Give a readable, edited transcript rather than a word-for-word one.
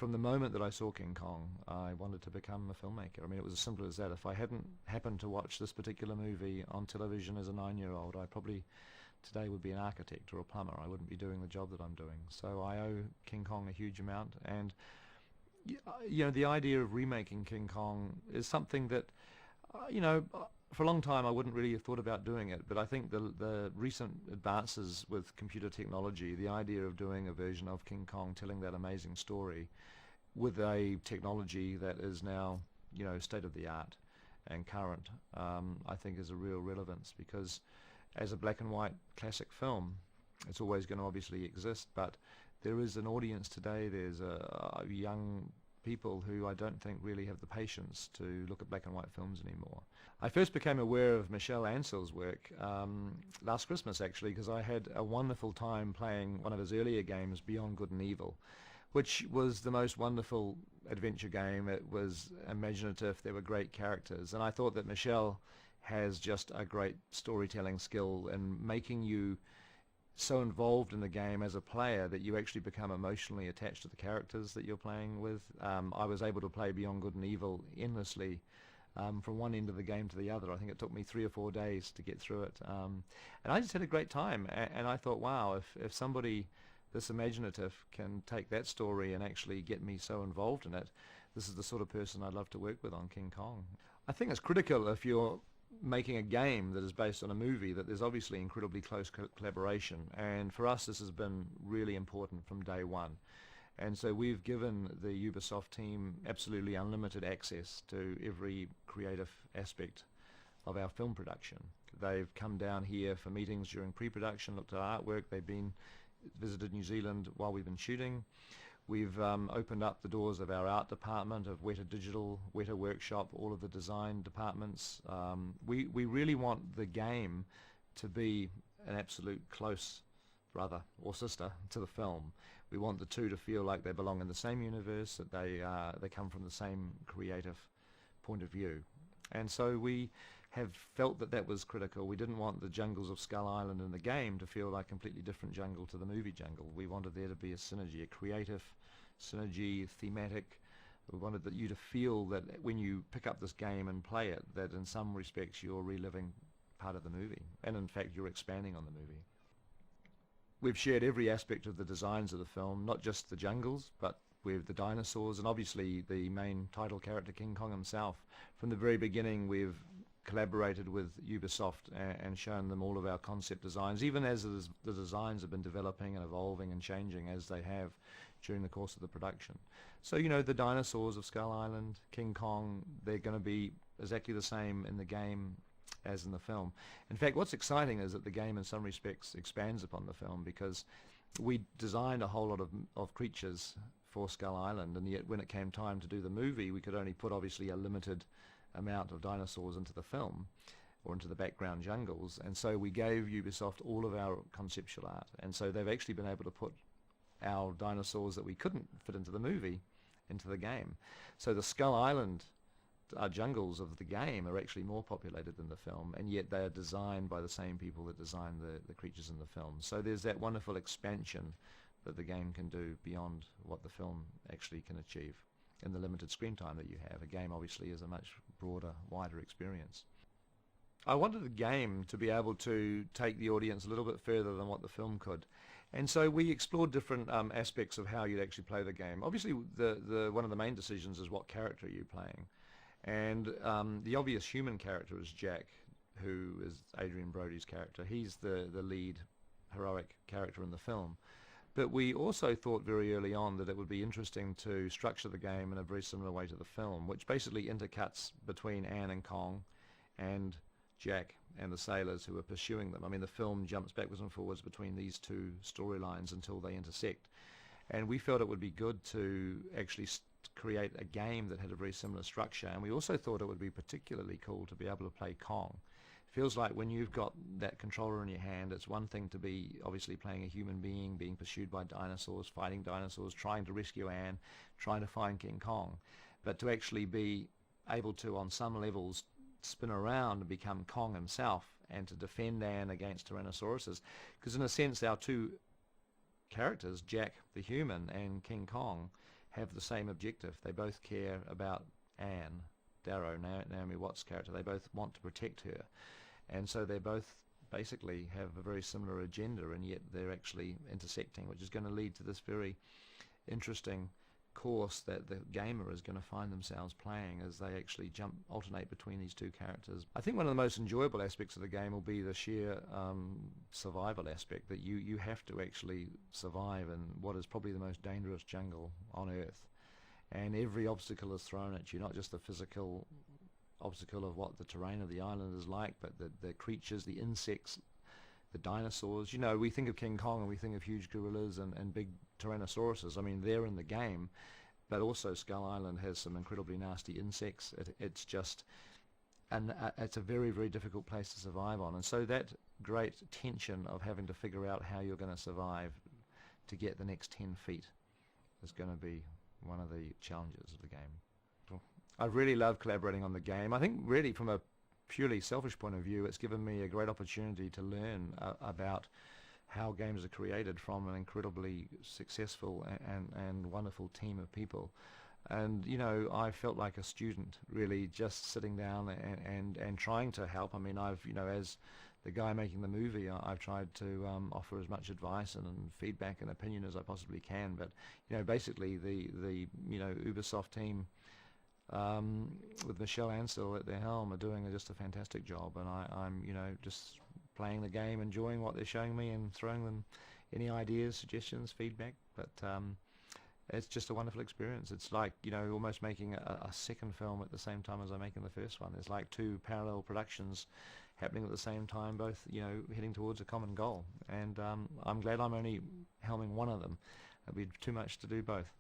from the moment that I saw King Kong, I wanted to become a filmmaker. I mean, it was as simple as that. If I hadn't happened to watch this particular movie on television as a 9-year-old, I probably today would be an architect or a plumber. I wouldn't be doing the job that I'm doing. So I owe King Kong a huge amount. And the idea of remaking King Kong is something that, for a long time I wouldn't really have thought about doing it, but I think the recent advances with computer technology, the idea of doing a version of King Kong telling that amazing story with a technology that is now, state of the art and current, I think is a real relevance, because as a black and white classic film, it's always going to obviously exist, but there is an audience today. There's a young people who I don't think really have the patience to look at black and white films anymore. I first became aware of Michel Ancel's work last Christmas, actually, because I had a wonderful time playing one of his earlier games, Beyond Good and Evil, which was the most wonderful adventure game. It was imaginative, there were great characters, and I thought that Michel has just a great storytelling skill in making you so involved in the game as a player that you actually become emotionally attached to the characters that you're playing with. I was able to play Beyond Good and Evil endlessly, from one end of the game to the other. I think it took me 3 or 4 days to get through it, and I just had a great time. And I thought, wow, if somebody this imaginative can take that story and actually get me so involved in it, this is the sort of person I'd love to work with on King Kong. I think it's critical, if you're making a game that is based on a movie, that there's obviously incredibly close collaboration, and for us this has been really important from day one. And so we've given the Ubisoft team absolutely unlimited access to every creative aspect of our film production. They've come down here for meetings during pre-production, looked at our artwork. They've visited New Zealand while we've been shooting. We've opened up the doors of our art department, of Weta Digital, Weta Workshop, all of the design departments. We really want the game to be an absolute close brother or sister to the film. We want the two to feel like they belong in the same universe, that they come from the same creative point of view. And so we have felt that that was critical. We didn't want the jungles of Skull Island in the game to feel like a completely different jungle to the movie jungle. We wanted there to be a synergy, a creative synergy, thematic. We wanted you to feel that when you pick up this game and play it, that in some respects you're reliving part of the movie, and in fact you're expanding on the movie. We've shared every aspect of the designs of the film, not just the jungles, but with the dinosaurs, and obviously the main title character, King Kong himself. From the very beginning we've collaborated with Ubisoft and shown them all of our concept designs, even as the designs have been developing and evolving and changing as they have during the course of the production. So the dinosaurs of Skull Island, King Kong, they're going to be exactly the same in the game as in the film. In fact, what's exciting is that the game in some respects expands upon the film, because we designed a whole lot of creatures for Skull Island, and yet when it came time to do the movie, we could only put obviously a limited amount of dinosaurs into the film or into the background jungles, and so we gave Ubisoft all of our conceptual art, and so they've actually been able to put our dinosaurs that we couldn't fit into the movie into the game. So the Skull Island jungles of the game are actually more populated than the film, and yet they are designed by the same people that designed the creatures in the film. So there's that wonderful expansion that the game can do beyond what the film actually can achieve in the limited screen time that you have. A game obviously is a much broader, wider experience. I wanted the game to be able to take the audience a little bit further than what the film could, and so we explored different aspects of how you'd actually play the game. Obviously one of the main decisions is what character are you playing, and the obvious human character is Jack, who is Adrien Brody's character. He's the lead heroic character in the film. But we also thought very early on that it would be interesting to structure the game in a very similar way to the film, which basically intercuts between Anne and Kong and Jack and the sailors who are pursuing them. I mean, the film jumps backwards and forwards between these two storylines until they intersect. And we felt it would be good to actually create a game that had a very similar structure, and we also thought it would be particularly cool to be able to play Kong. Feels like when you've got that controller in your hand, it's one thing to be obviously playing a human being, being pursued by dinosaurs, fighting dinosaurs, trying to rescue Anne, trying to find King Kong, but to actually be able to, on some levels, spin around and become Kong himself and to defend Anne against Tyrannosauruses. Because in a sense, our two characters, Jack the human and King Kong, have the same objective. They both care about Anne, Darrow, Naomi Watts' character. They both want to protect her, and so they both basically have a very similar agenda, and yet they're actually intersecting, which is going to lead to this very interesting course that the gamer is going to find themselves playing as they actually alternate between these two characters. I think one of the most enjoyable aspects of the game will be the sheer survival aspect, that you have to actually survive in what is probably the most dangerous jungle on Earth, and every obstacle is thrown at you, not just the physical obstacle of what the terrain of the island is like, but the creatures, the insects, the dinosaurs. You know, we think of King Kong and we think of huge gorillas and big tyrannosauruses. I mean, they're in the game, but also Skull Island has some incredibly nasty insects. It's just, and it's a very, very difficult place to survive on. And so that great tension of having to figure out how you're going to survive to get the next 10 feet is going to be one of the challenges of the game. I've really loved collaborating on the game. I think really from a purely selfish point of view, it's given me a great opportunity to learn about how games are created from an incredibly successful and wonderful team of people. And you know, I felt like a student, really, just sitting down and trying to help. I mean, I've, you know, as the guy making the movie, I've tried to offer as much advice and feedback and opinion as I possibly can. But you know, basically the you know, Ubisoft team, with Michel Ancel at their helm, are doing just a fantastic job, and I'm you know, just playing the game, enjoying what they're showing me, and throwing them any ideas, suggestions, feedback. But it's just a wonderful experience. It's like, you know, almost making a second film at the same time as I'm making the first one. It's like two parallel productions happening at the same time, both, you know, heading towards a common goal. And I'm glad I'm only helming one of them. It'd be too much to do both.